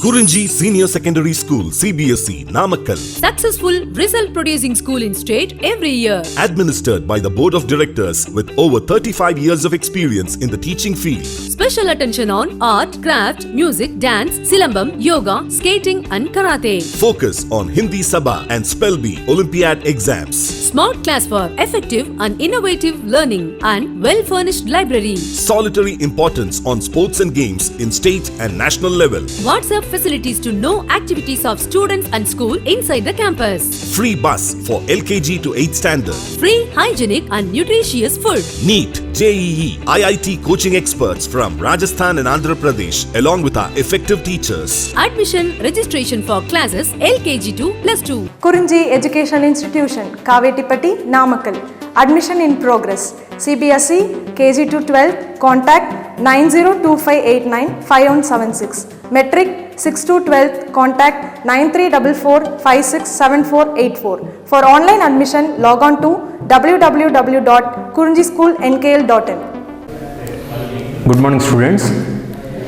Kurinji Senior Secondary School, CBSE, Namakkal. Successful result producing school in state every year. Administered by the Board of Directors with over 35 years of experience in the teaching field. Special attention on art, craft, music, dance, silambam, yoga, skating and karate. Focus on Hindi Sabha and Spell Bee Olympiad exams. Smart class for effective and innovative learning and well-furnished library. Solitary importance on sports and games in state and national level. WhatsApp facilities to know activities of students and school inside the campus. Free bus for LKG to 8th standard. Free, hygienic and nutritious food. NEET, JEE, IIT coaching experts from Rajasthan and Andhra Pradesh along with our effective teachers. Admission registration for classes LKG to +2. Kurinji Education Institution, Kavetipatti, Namakkal. Admission in progress. CBSE, KG to 12, contact 9025895176. Metric 6 to 12, contact 9344567484. For online admission, log on to www.kurinjischoolnkl.in. Good morning students.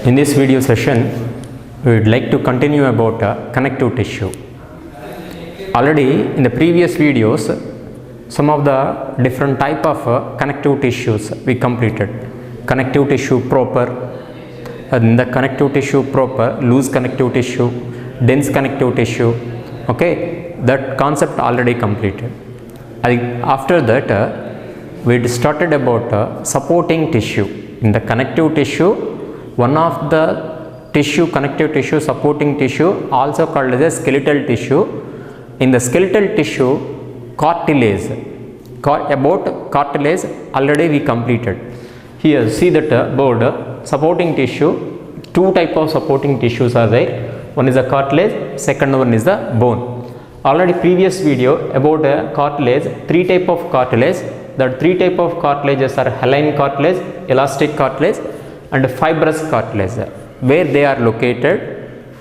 In this video session, we would like to continue about connective tissue. Already in the previous videos, some of the different type of connective tissues we completed. Connective tissue proper, the connective tissue proper, loose connective tissue, dense connective tissue. Okay, that concept already completed. After that, we started about supporting tissue. In the connective tissue, one of the tissue, connective tissue, supporting tissue, also called as a skeletal tissue. In the skeletal tissue, cartilage. About cartilage already we completed. Here see that board supporting tissue, two type of supporting tissues are there. One is the cartilage, second one is the bone. Already previous video about cartilage, three type of cartilage. That three type of cartilages are hyaline cartilage, elastic cartilage and fibrous cartilage. Where they are located,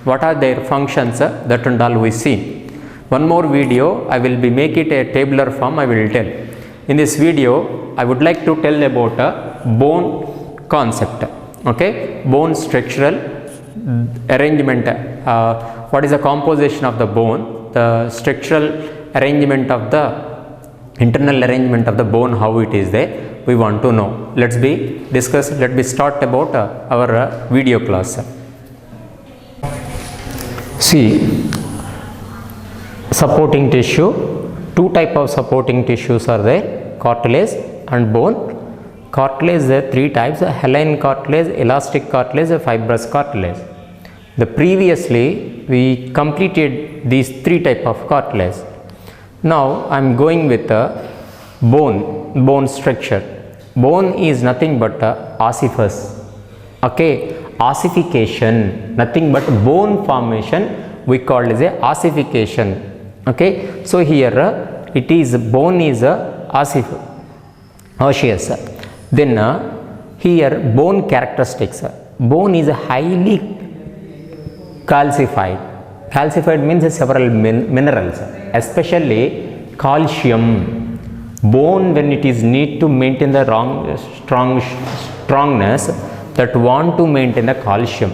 what are their functions, that and all we see. One more video, I will be make it a tabular form, I will tell. In this video, I would like to tell about a bone concept. Okay, bone structural arrangement. What is the composition of the bone? The structural arrangement of the internal arrangement of the bone, how it is there, we want to know. Let me start about our video class. See, supporting tissue, two type of supporting tissues are there, cartilage and bone. Cartilage there are three types, hyaline cartilage, elastic cartilage, fibrous cartilage. Previously we completed these three type of cartilage. Now I am going with bone structure. Bone is nothing but ossifious. Okay, ossification, nothing but bone formation we call as a ossification. Okay, so here it is bone is osseous. Then here bone characteristics. Bone is highly calcified. Calcified means several minerals, especially calcium. Bone, when it is need to maintain the strongness, that want to maintain the calcium.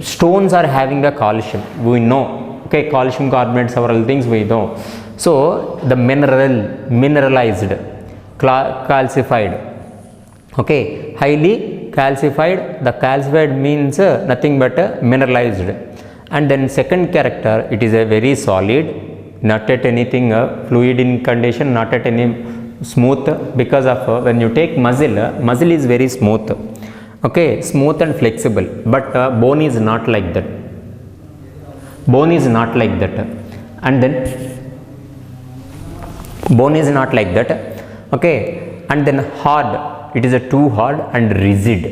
Stones are having the calcium, we know. Okay, calcium carbonate, several things we know. So the mineralized, calcified. Okay, highly calcified. The calcified means nothing but mineralized. And then second character, it is a very solid, not at anything fluid in condition, not at any smooth, because of when you take muscle is very smooth. Okay, smooth and flexible, but bone is not like that. Bone is not like that. And then bone is not like that. Okay, and then hard, it is a too hard and rigid.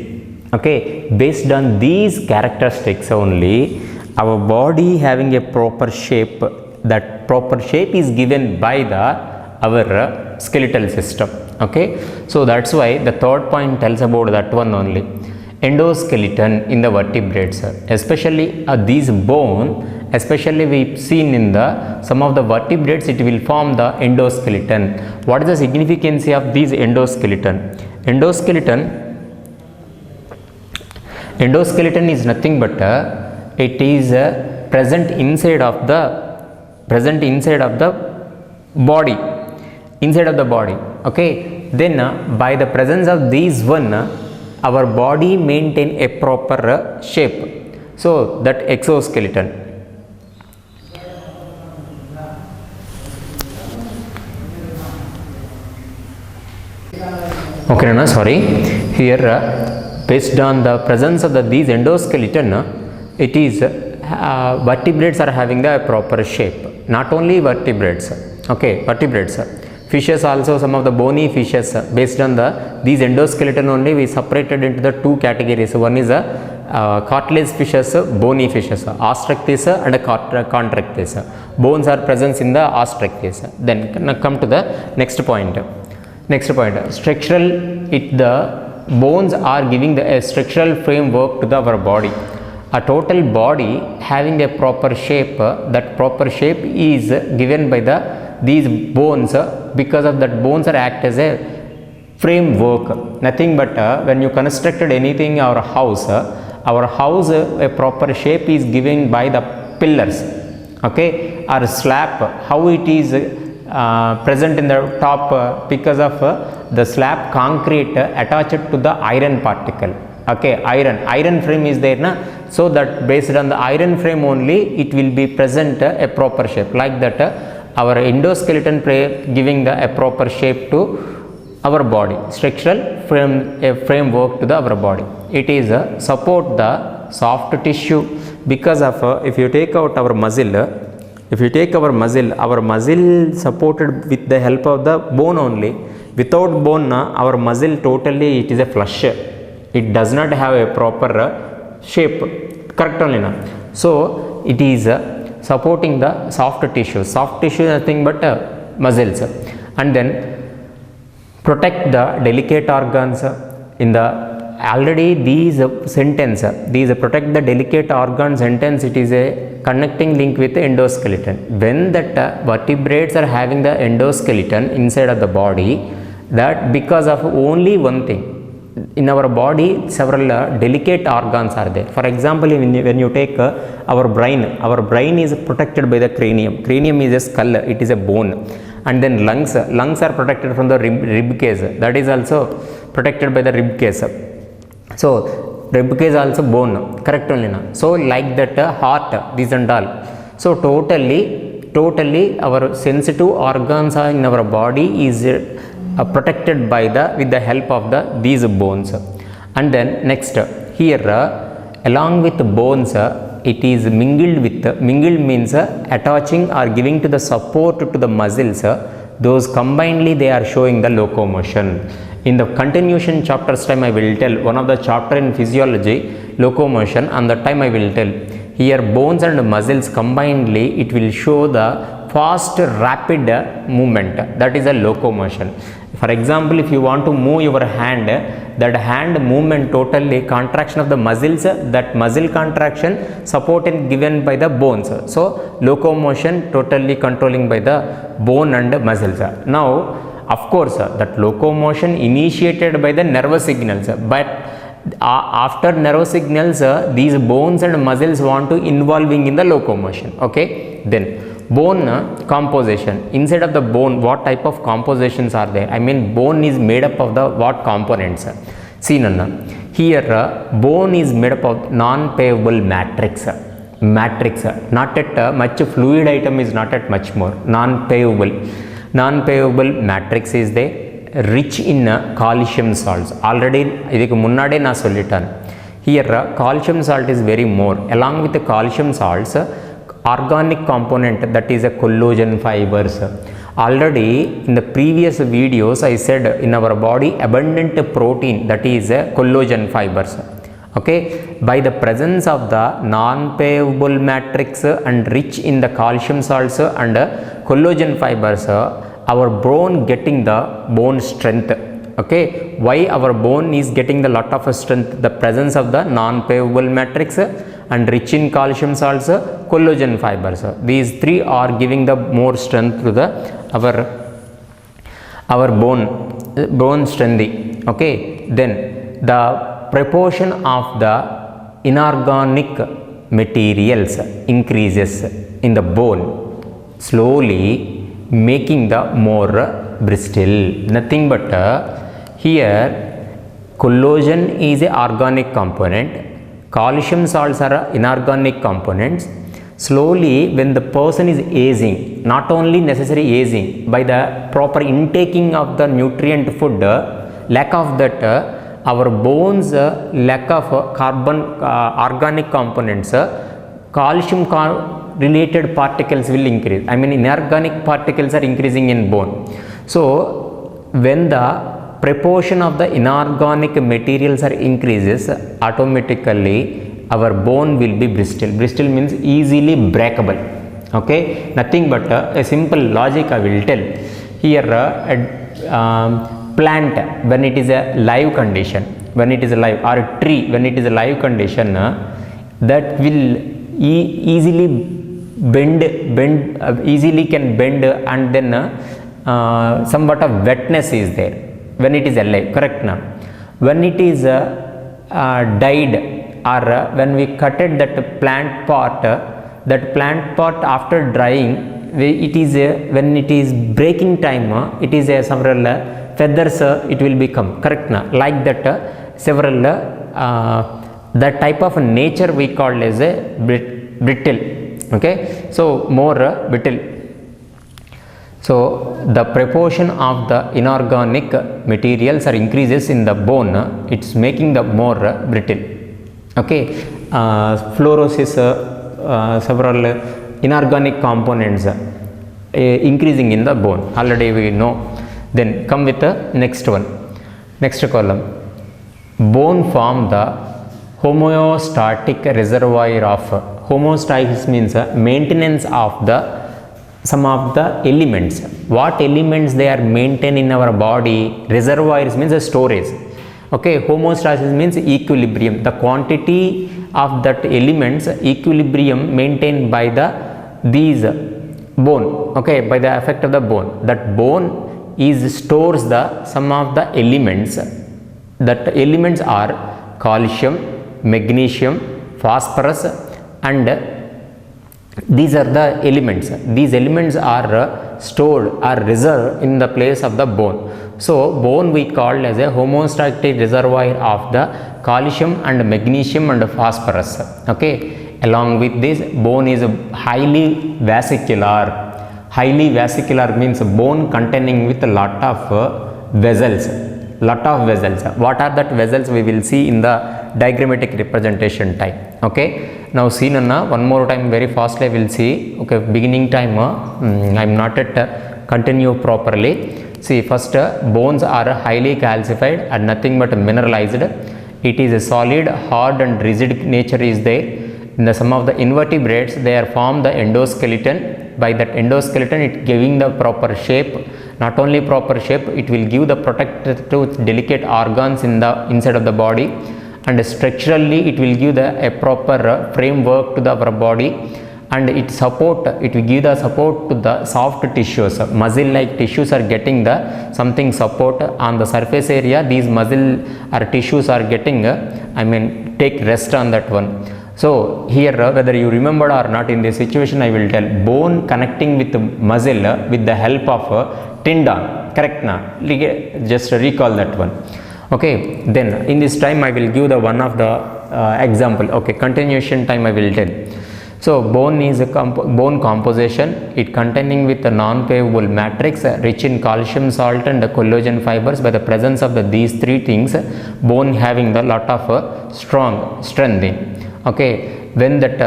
Okay, based on these characteristics only, our body having a proper shape, that proper shape is given by our skeletal system. Okay, so that's why the third point tells about that one only. Endoskeleton in the vertebrates, especially these bone, especially we've seen in some of the vertebrates, it will form the endoskeleton. What is the significance of these endoskeleton? Endoskeleton is nothing but it is present inside of the body, okay. Then by the presence of these one, our body maintain a proper shape. So that exoskeleton. Okay, no, sorry. Here, based on the presence of these endoskeleton, it is vertebrates are having the proper shape. Not only vertebrates, okay, vertebrates. Fishes also, some of the bony fishes, based on these endoskeleton only, we separated into the two categories. One is cartilage fishes, bony fishes, Ostracthes and Chondrocthes. Bones are present in the Ostracthes. Then come to the next point. Structural, the bones are giving a structural framework to our body. A total body having a proper shape, that proper shape is given by these bones, because of that bones are act as a framework. Nothing but when you constructed anything, our house, a proper shape is given by the pillars, okay, or slab, how it is present in the top, because of the slab concrete attached to the iron particle, okay, iron frame is there na, so that based on the iron frame only it will be present a proper shape. Like that our endoskeleton giving a proper shape to our body, structural framework to our body. It is support the soft tissue, because of if you take out our muscle, our muscle supported with the help of the bone only. Without bone, our muscle totally it is a flush. It does not have a proper shape, correct only na. So it is supporting the soft tissue. Soft tissue is nothing but muscles, and then protect the delicate organs. In the already these protect the delicate organ sentence, it is a connecting link with the endoskeleton. When that vertebrates are having the endoskeleton inside of the body, that because of only one thing, in our body several delicate organs are there. For example, when you take our brain is protected by the cranium is a skull, it is a bone. And then lungs are protected from the rib cage, that is also protected by the rib cage. So rib cage also bone, correct only na. So like that heart, these and all. So totally our sensitive organs are in our body is protected by with the help of these bones. And then next here, along with the bones, it is mingled means attaching or giving to the support to the muscles. Those combinedly they are showing the locomotion. In the continuation chapters time I will tell one of the chapter in physiology, locomotion, and that time I will tell. Here bones and muscles combinedly it will show the fast rapid movement, that is a locomotion. For example, if you want to move your hand, that hand movement totally contraction of the muscles, that muscle contraction supported given by the bones. So locomotion totally controlling by the bone and muscles. Now of course that locomotion initiated by the nervous signals, but after nervous signals these bones and muscles want to involving in the locomotion, okay. Then bone composition. Inside of the bone, what type of compositions are there? I mean, bone is made up of the what components? See Nanna, here bone is made up of non-pavable matrix, not at much fluid item is not at much more. Non-pavable matrix is there, rich in calcium salts. Already idhukku munnade na sollittan. Here calcium salt is very more. Along with the calcium salts, organic component, that is a collagen fibers. Already in the previous videos I said in our body abundant protein, that is collagen fibers, okay. By the presence of the non-pavable matrix and rich in the calcium salts and collagen fibers, our bone getting the bone strength, okay. Why our bone is getting the lot of strength? The presence of the non-pavable matrix and rich in calcium salts, collagen fibers. These three are giving the more strength to the our bone strength, okay. Then the proportion of the inorganic materials increases in the bone, slowly making the more brittle. Nothing but here collagen is a organic component, calcium salts are inorganic components. Slowly when the person is aging, not only necessary aging, by the proper intaking of the nutrient food, lack of that, our bones lack of carbon organic components, calcium related particles will increase. I mean inorganic particles are increasing in bone. So when the proportion of the inorganic materials are increases, automatically our bone will be brittle. Brittle means easily breakable. Okay, nothing but a simple logic I will tell here. Plant when it is a live condition, when it is a live, or a tree when it is a live condition, that will easily bend, easily can bend, and then somewhat of wetness is there when it is alive, correct now. When it is died, or when we cutted that plant part, after drying, it is when it is breaking time, it is a several feathers it will become, correct now, like that several that type of nature we call as a brittle. Okay, so more brittle. So the proportion of the inorganic materials are increases in the bone, it's making the more brittle. Okay, fluorosis, several inorganic components increasing in the bone, already we know. Then come with the next one, next column. Bone form the homeostatic reservoir of, homeostasis means maintenance of the some of the elements. What elements they are maintained in our body? Reservoirs means a storage. Okay, homeostasis means equilibrium, the quantity of that elements equilibrium maintained by the these bone. Okay, by the effect of the bone, that bone is stores the some of the elements. That elements are calcium, magnesium, phosphorus, and these are the elements. These elements are stored or reserved in the place of the bone. So bone we call as a homeostatic reservoir of the calcium and magnesium and phosphorus. Okay, along with this, bone is highly vesicular. Highly vesicular means bone containing with a lot of vessels. Lot of vessels. What are that vessels? We will see in the diagrammatic representation type. Okay, now see Nana, one more time very fastly I will see. Okay, beginning time I am not at continue properly. See, first bones are highly calcified and nothing but mineralized. It is a solid, hard and rigid nature is there. In the some of the invertebrates, they are formed the endoskeleton. By that endoskeleton, it giving the proper shape. Not only proper shape, it will give the protective to delicate organs in the inside of the body, and structurally it will give a proper framework to our body, and it will give the support to the soft tissues. Muscle like tissues are getting the something support on the surface area. These muscle or tissues are getting take rest on that one. So here whether you remembered or not, in this situation I will tell, bone connecting with the muscle with the help of tendon, correct na? Just recall that one. Okay, then in this time I will give the one of the example. Okay, continuation time I will tell. So bone is a bone composition. It containing with a non-pavable matrix rich in calcium salt and collagen fibers. By the presence of these three things, bone having the lot of strong strength in. Okay, when that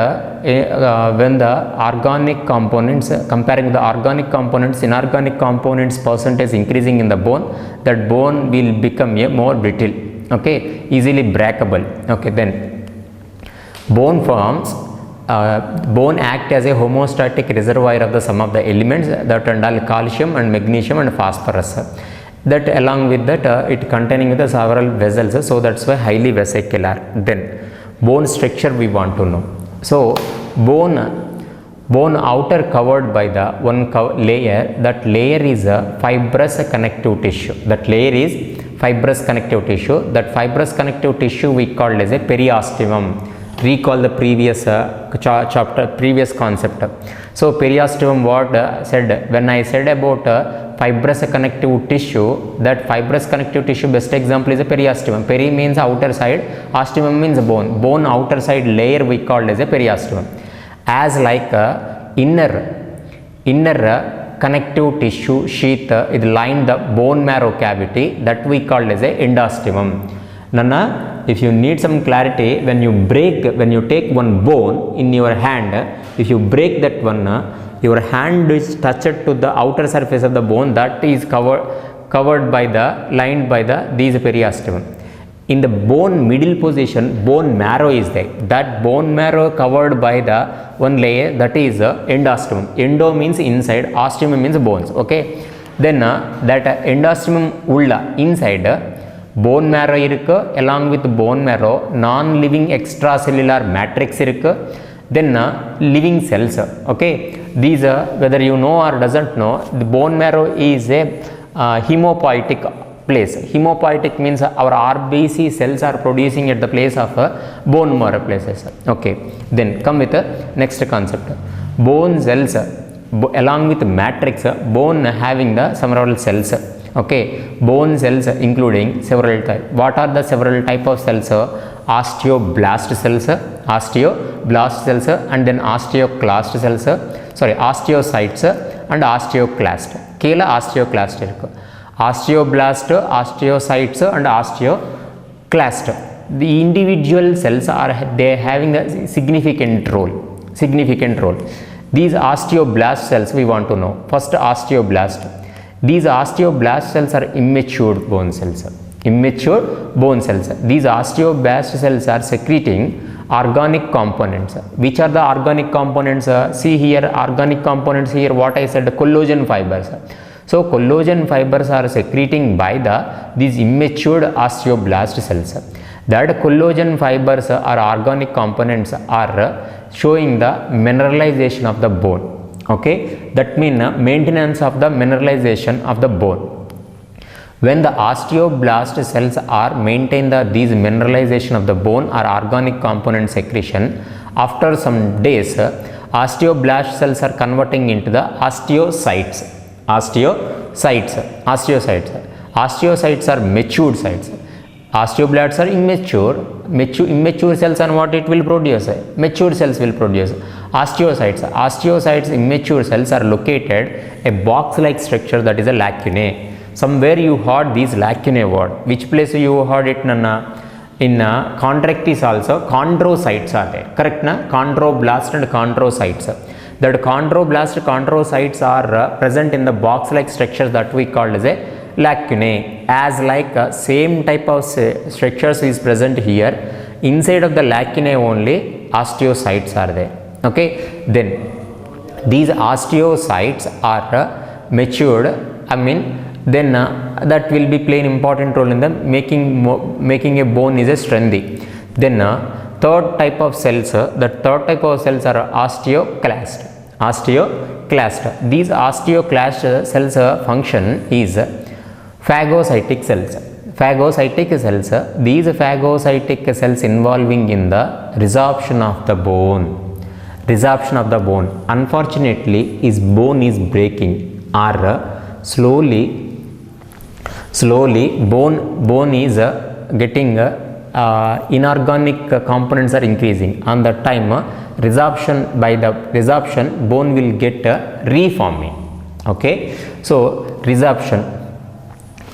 when the organic components, comparing the organic components, inorganic components percentage increasing in the bone, that bone will become a more brittle. Okay, easily breakable. Okay, then bone forms. Bone act as a homeostatic reservoir of the sum of the elements that are calcium and magnesium and phosphorus. That along with that it containing the several vessels, so that's why highly vesicular. Then bone structure we want to know. So bone outer covered by the one layer, that layer is a fibrous connective tissue. That layer is fibrous connective tissue. That fibrous connective tissue we call as a periosteum. recall the previous chapter, previous concept. So periosteum, what said when I said about fibrous connective tissue, that fibrous connective tissue best example is a periosteum. Peri means outer side, osteum means bone. Bone outer side layer we called as a periosteum. As like inner connective tissue sheath it lined the bone marrow cavity, that we called as a endosteum. Nana, if you need some clarity, when you take one bone in your hand, if you break that one, your hand is touched to the outer surface of the bone, that is covered by the lined by the these periosteum. In the bone middle position, bone marrow is there. That bone marrow covered by the one layer, that is endosteum. Endo means inside, osteum means bones. Okay, then that endosteum ulla inside bone marrow irukku, along with bone marrow non living extracellular matrix irukku, then living cells. Okay, these whether you know or doesn't know, the bone marrow is a hemopoietic place. Hemopoietic means our RBC cells are producing at the place of bone marrow places. Okay, then come with the next concept. Bone cells along with matrix, bone having the several cells. Okay, bone cells including several types. What are the several type of cells? Osteoblast cells, and then osteoclast cells, osteocytes and osteoclast. Kela osteoclast irukku. Osteoblast, osteocytes and osteoclast. The individual cells are they having a significant role. These osteoblast cells we want to know. First, osteoblast. These osteoblast cells are immature bone cells. These osteoblast cells are secreting organic components. Which are the organic components? See here, organic components here, what I said, collagen fibers. So collagen fibers are secreting by these immature osteoblast cells. That collagen fibers or organic components are showing the mineralization of the bone. Okay, that means maintenance of the mineralization of the bone. When the osteoblast cells are maintain these mineralization of the bone or organic component secretion, after some days osteoblast cells are converting into the osteocytes. Osteocytes are matured sites. Osteoblasts are immature cells, and what it will produce? Mature cells will produce osteocytes. Immature cells are located a box like structure, that is a lacunae. Somewhere you heard these lacunae word. Which place you heard it, Nana? In chondritis also chondrocytes are there, correct na? Chondroblast and chondrocytes. That chondrocytes are present in the box like structure that we call as a lacunae. As like same type of structures is present here, inside of the lacunae only osteocytes are there. Okay, then these osteocytes are matured, then that will be playing important role in the making a bone is a strengthy. Then third type of cells are osteoclast. These osteoclast cells function is phagocytic cells. These phagocytic cells involving in the resorption of the bone. Unfortunately, his bone is breaking, or slowly bone is getting inorganic components are increasing. On the time resorption bone will get reforming. Okay, so resorption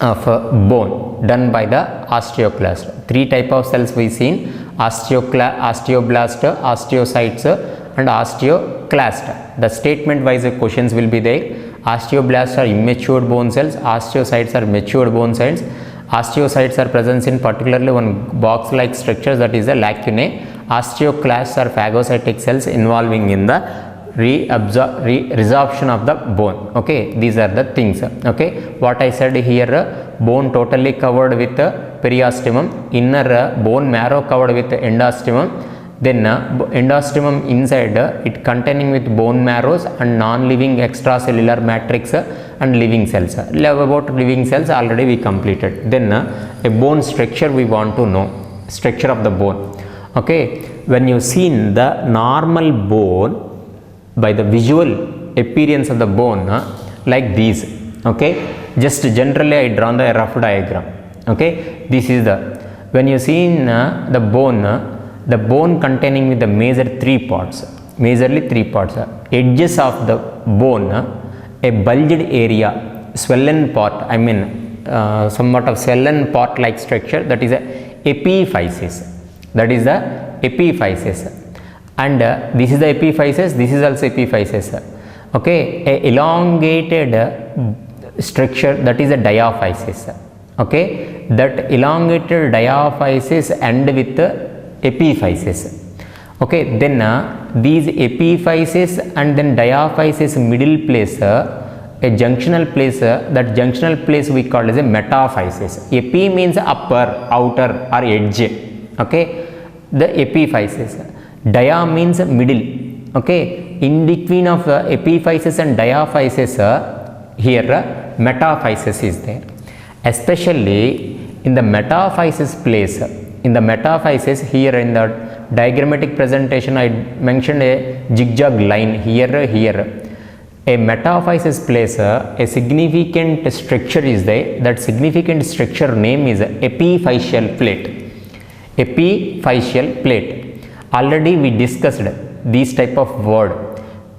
of bone done by the osteoclast. Three type of cells we seen: osteoblast, osteocytes and osteoclast. The statement wise questions will be there. Osteoblasts are immature bone cells, osteocytes are mature bone cells. Osteocytes are present in particularly one box like structure, that is a lacunae. Osteoclasts are phagocytic cells involving in the resorption of the bone. Okay, these are the things. Okay, what I said here, bone totally covered with periosteum, inner bone marrow covered with endosteum, then endosteum inside it containing with bone marrows and non-living extracellular matrix and living cells. About living cells already we completed. Then a bone structure we want to know, structure of the bone. Okay, when you seen the normal bone by the visual appearance of the bone like these, okay, just generally I drawn the rough diagram, okay. This is the, when you see in the bone containing with the majorly three parts, edges of the bone, a bulged area, swollen part, I mean somewhat of swollen part like structure, that is a epiphysis, and this is the epiphysis, this is also epiphysis, okay. A elongated structure, that is a diaphysis, okay. That elongated diaphysis end with the epiphysis, okay. Then these epiphysis and then diaphysis middle place, a junctional place, that junctional place we call as a metaphysis. Epi means upper, outer or edge, okay, the epiphysis. Dia means middle, okay. In between of epiphysis and diaphysis, here metaphysis is there. Especially in the metaphysis place, in the metaphysis, here in the diagrammatic presentation I mentioned a zigzag line here. A metaphysis place, a significant structure is there. That significant structure name is epiphyseal plate. Epiphyseal plate. Already we discussed these type of word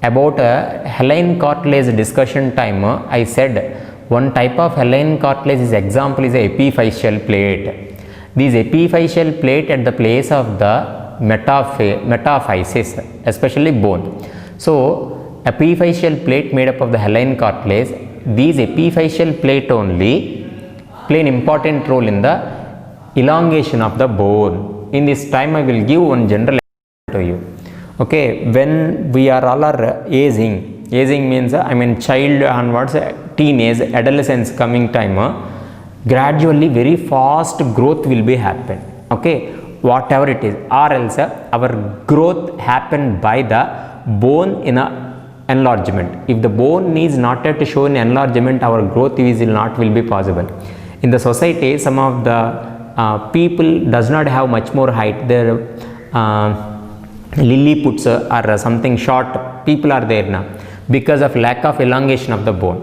about haline cartilage discussion time. I said one type of haline cartilage is example is a epiphyseal plate. These epiphyseal plate at the place of the metaphysis, especially bone. So epiphyseal plate made up of the haline cartilage. These epiphyseal plate only play an important role in the elongation of the bone. In this time I will give one general to you, okay. When we are all are aging means I mean child onwards, teenage, adolescence coming time, gradually very fast growth will be happen, okay, whatever it is, or else our growth happen by the bone in a enlargement. If the bone is not yet show in enlargement, our growth will be possible. In the society, some of the people does not have much more height. Their Lilliputs or something short people are there now because of lack of elongation of the bone.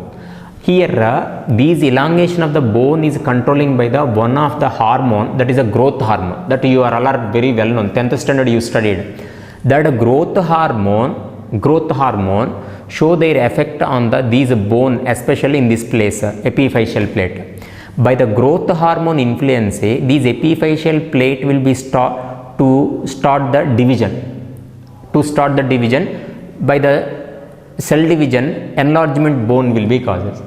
Here these elongation of the bone is controlling by the one of the hormone, that is a growth hormone, that you are all are very well known, 10th standard you studied. That growth hormone show their effect on these bone, especially in this place, epiphyseal plate. By the growth hormone influence, these epiphyseal plate will be to start the division. By the cell division, enlargement bone will be causes.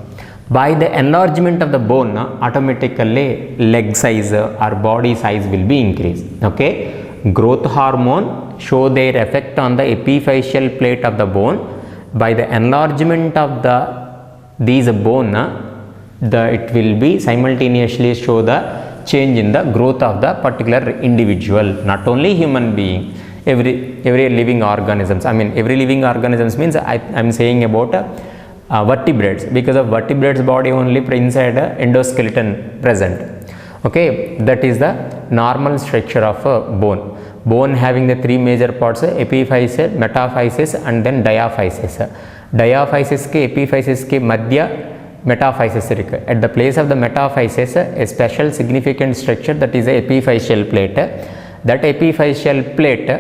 By the enlargement of the bone, automatically leg size or body size will be increased, okay. Growth hormone show their effect on the epiphyseal plate of the bone. By the enlargement of these bone, it will be simultaneously show the change in the growth of the particular individual, not only human being, every living organisms. I mean every living organisms means I am saying about vertebrates, because of vertebrates body only inside endoskeleton present, okay. That is the normal structure of bone having the three major parts, epiphysis, metaphysis and then diaphysis. Diaphysis ke epiphysis ke madhya metaphysis irukku. At the place of the metaphysis, a special significant structure, that is a epiphyseal plate. That epiphyseal plate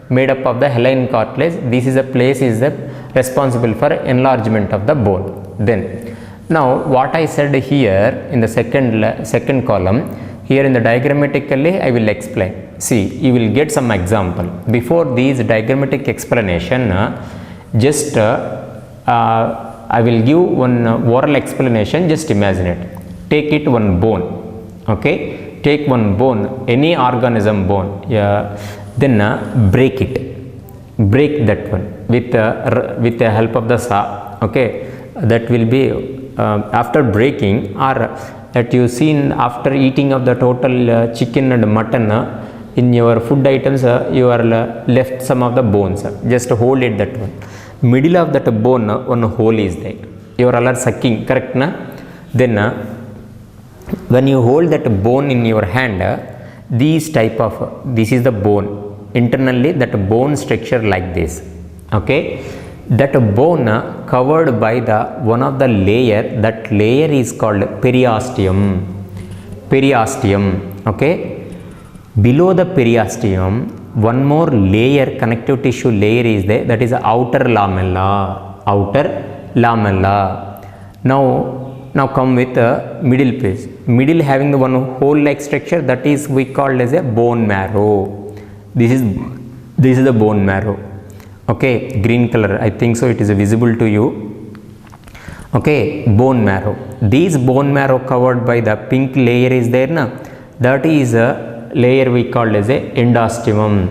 made up of the haline cartilage, this is a place is responsible for enlargement of the bone. Then now what I said here in the second column, here in the diagrammatically I will explain. See, you will get some example. Before these diagrammatic explanation, just I will give one oral explanation. Just imagine it. Take it one bone, okay. Take one bone, any organism bone, then break it. Break that one with the help of the saw, okay. That will be after breaking, or that you seen after eating of the total chicken and mutton, in your food items you are left some of the bones. Just hold it, that one. Middle of that bone one hole is there. You are all sucking, correct na? Then when you hold that bone in your hand, this is the bone, internally that bone structure like this. Okay, that bone covered by the one of the layer, that layer is called periosteum. Periosteum. Okay, below the periosteum one more layer, connective tissue layer is there, that is outer lamella. Outer lamella. Now come with a middle piece. Middle having the one hole like structure, that is we call as a bone marrow. This is the bone marrow. Okay, green color, I think so it is visible to you. Okay, bone marrow. This bone marrow covered by the pink layer is there na, that is a layer we call as a endostemum.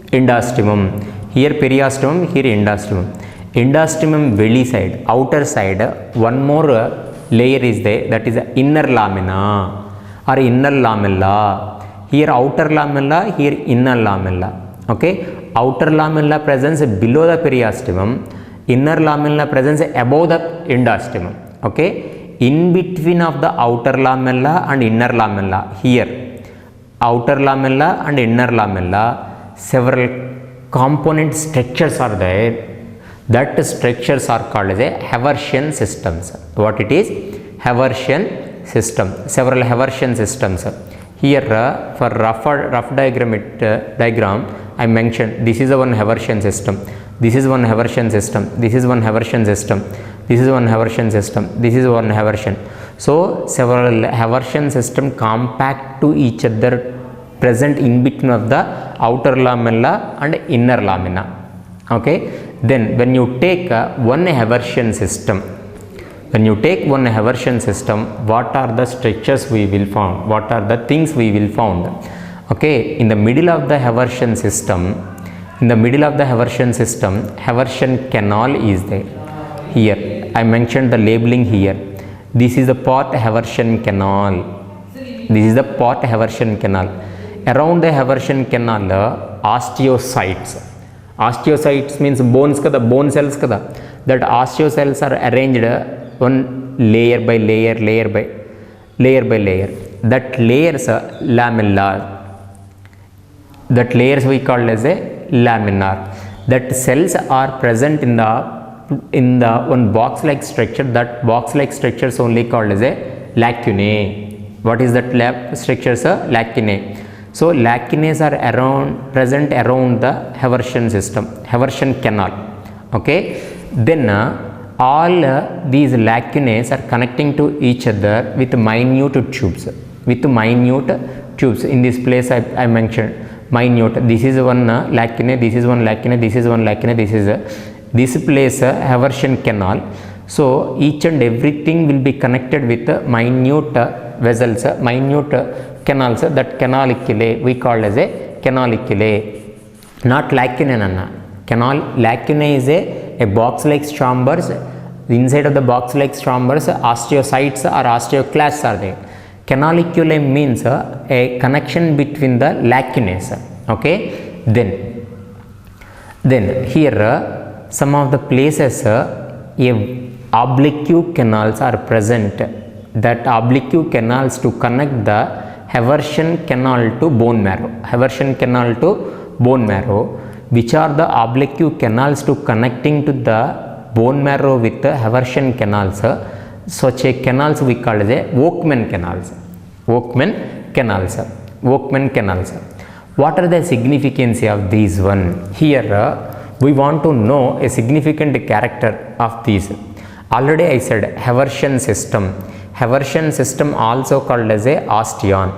Endostemum. Here periosteum, here endostemum. Endostemum belly side, outer side, one more layer is there, that is inner lamina or inner lamella. Here outer lamella, here inner lamella. Okay, outer lamella presence below the periosteum, inner lamella presence above the endostemum. Okay, in between of the outer lamella and inner lamella, here outer lamella and inner lamella, several component structures are there. That structures are called as a Haversian systems. What it is? Haversian system. Several Haversian systems. Here for rough diagram I mentioned this is a one Haversian system. This is one Haversian system. This is one Haversian system. This is one Haversian system. This is one Haversian. So several Haversian system compact to each other, present in between of the outer lamella and inner lamina. Okay, then when you take one Haversian system, what are the structures we will found, what are the things we will found? Okay, in the middle of the Haversian system, Haversian canal is there. Here I mentioned the labeling here. This is the Port Haversian canal. This is the Port Haversian canal. Around the Haversian canal, osteocytes. Osteocytes means bones kada, bone cells kada. That osteocells are arranged one layer by layer. That layers laminar. That layers we call as a laminar. That cells are present in the one box like structure. That box like structure is only called as a lacunae. What is that structure, sir? Lacunae. So lacunae are present around the Haversian system, Haversian canal. Okay, then all these lacunae are connecting to each other with minute tubes. In this place I mentioned minute. This is one lacunae. This is one lacunae. This is one lacunae. This place Haversian canal. So each and everything will be connected with minute vessels, minute canals. That canaliculae we call as a canaliculae, not lacunae. Lacunae is a box like chambers. Inside of the box like chambers, osteocytes or osteoclasts are there. Canaliculae means a connection between the lacunae. Okay, then here some of the places oblique canals are present. That oblique canals to connect the Haversian canal to bone marrow. Haversian canal to bone marrow. Which are the oblique canals to connecting to the bone marrow with the Haversian canals? Such a canals we call as a Volkmann canals. Volkmann canals. What are the significance of these one? Here we want to know a significant character of these. Already I said Haversian system. Haversian system also called as a osteon.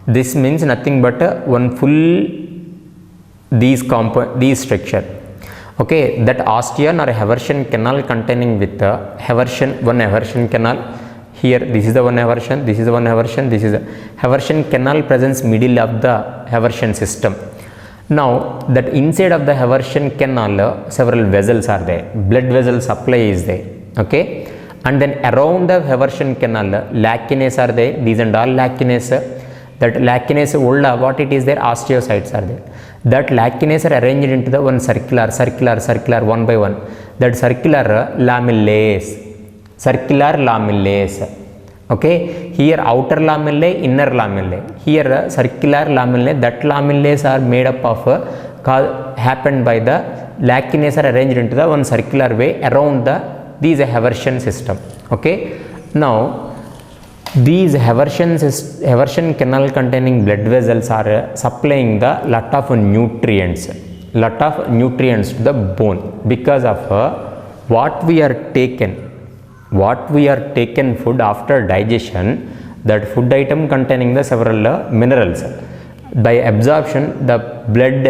This means nothing but one full these structure. Okay, that osteon or Haversian canal containing with the one Haversian canal. Here this is the one Haversian, this is the one Haversian, this is the Haversian canal presents middle of the Haversian system. Now that inside of the Haversian canal several vessels are there. Blood vessel supply is there. Okay, and then around the Haversian canal lacunae are there. These and all lacunae. That lacunae what it is there? Osteocytes are there. That lacunae are arranged into the one circular one by one. That circular lamelles. Okay, here outer lamellae, inner lamellae. Here circular lamellae, that lamellae are made up of happened by the lacunae are arranged into the one circular way around these Haversian system. Okay, now these Haversian canal containing blood vessels are supplying the lot of nutrients to the bone because of what we are taken food after digestion. That food item containing the several minerals, by absorption the blood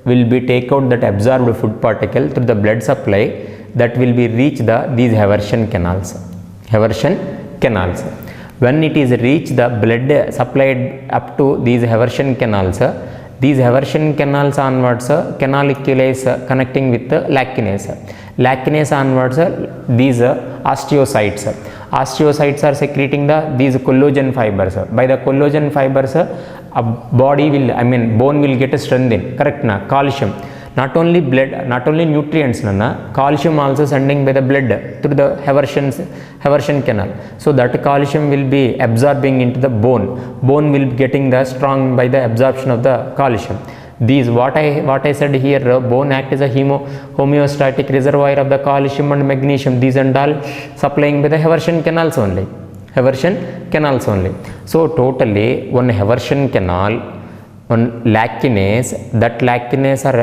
will be take out that absorbed food particle through the blood supply, that will be reach these Haversian canals. When it is reached the blood supplied up to these Haversian canals onwards canaliculae connecting with the lacunae onwards these osteocytes are secreting these collagen fibers. By the collagen fibers bone will get strengthened, correct na? Calcium, not only blood, not only nutrients, calcium also sending by the blood through the Haversian canal. So that calcium will be absorbing into the bone will be getting the strong by the absorption of the calcium. These what I said here, bone act as a homeostatic reservoir of the calcium and magnesium, these and all supplying by the Haversian canals only. So totally one Haversian canal, one lacunae, that lacunae are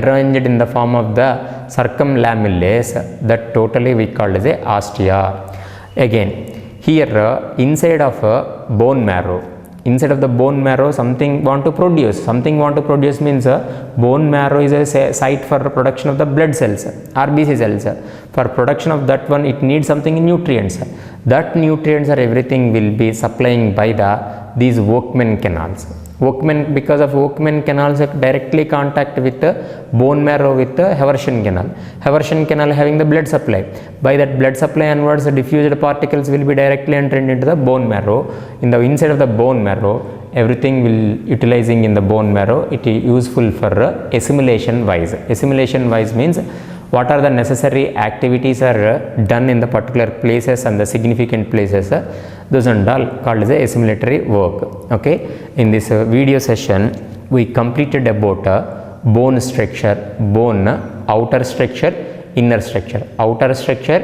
arranged in the form of the circumlamellae, that totally we call as a ostia. Again here inside of bone marrow, inside of the bone marrow something want to produce means bone marrow is a site for production of the blood cells, RBC cells. For production of that one it needs something nutrients. That nutrients are everything will be supplying by these Volkmann canals. Because of Volkmann canals directly contact with the bone marrow with the Haversian canal having the blood supply. By that blood supply onwards the diffused particles will be directly entering into the bone marrow. In the inside of the bone marrow everything will utilizing in the bone marrow, it is useful for assimilation wise means what are the necessary activities are done in the particular places and the significant places, those and all called as a assimilatory work. Okay, in this video session we completed about bone structure, bone outer structure, inner structure. Outer structure,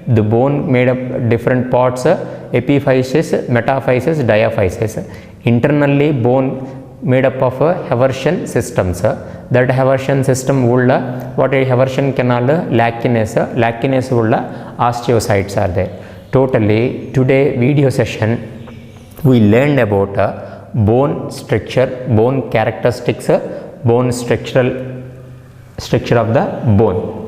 the bone made up different parts, epiphysis, metaphysis, diaphysis. Internally bone made up of Haversian systems. That Haversian system would what a Haversian canal, lacunae would osteocytes are there. Totally today video session we learned about bone structure, bone characteristics, bone structure of the bone.